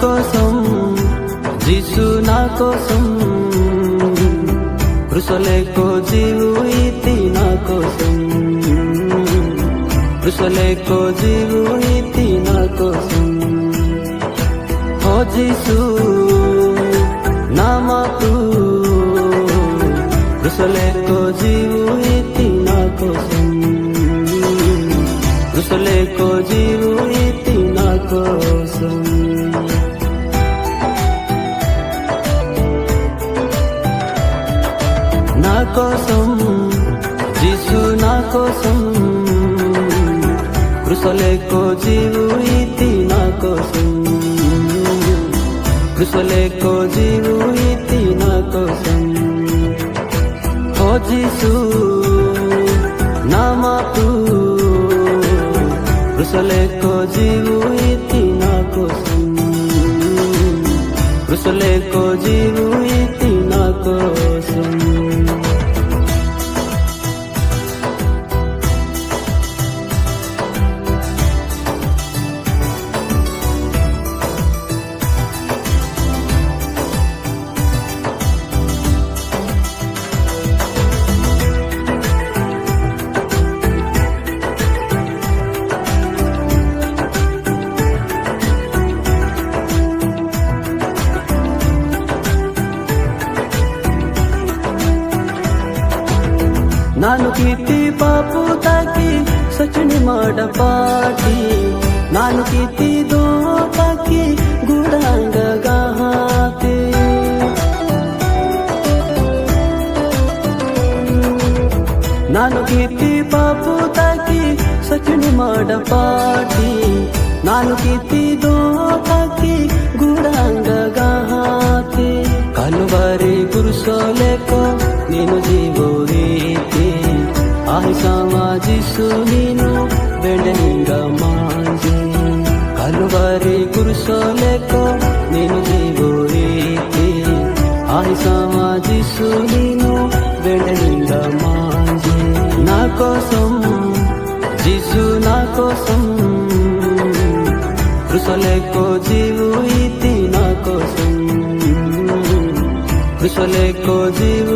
కోసం যিশু నా కోసం క్రూసలే కో జీవు ఇతి నా కోసం క్రూసలే కో జీవు ఇతి నా కోసం ఓ যিশু నామకు క్రూసలే కో జీవు ఇతి నా కోసం క్రూసలే కో జీవు ఇతి నా కోసం నా కోసం যিশু నా కోసం క్రూసలే కో జీవు ఇతి నా కోసం క్రూసలే కో జీవు ఇతి నా కోసం ఓ যিশু నామకు క్రూసలే కో జీవు ఇతి నా కోసం క్రూసలే కో జీవు ఇతి నా కోసం ನಾನು ಕೀರ್ತಿ ಪಾಪು ತಾಕಿ ಸಚನಿ ಮಾಡ ಪಾಟಿ ನಾನು ಕೀರ್ತಿ ದೋ ತಾಕಿ ಗುಡಾಂಗ ಗಾತೆ ನಾನು ಕೀರ್ತಿ ಪಾಪು ತಾಕಿ ಸಚನಿ ಮಾಡ ಪಾಟಿ ನಾನು ಕೀರ್ತಿ ದೋ ತಾಕಿ ಗುಡಾಂಗ ಗಾತೆ ಕಲ್ವಾರಿ ಕ್ರೂಸಲೇ ಕೋ ನೀನು ಜೀವೋರೀತಿ ಆಹಿ ಸಮಾಜಿಸು ನೀನು ಬೆಳೆಂಗ ಮಾಂಜಿ ಕಲ್ವಾರಿ ಕ್ರೂಸಲೇ ಕೋ ನೀನು ಜೀವೋರೀತಿ ಆಹಿ ಸಮಾಜಿಸು ನೀನು ಬೆಳೆಂಗ ಮಾಂಜಿ నా కోసం যিশু నా కోసం క్రూసలే కో జీవు ఇతి నా కోసం క్రూసలే కో జీవు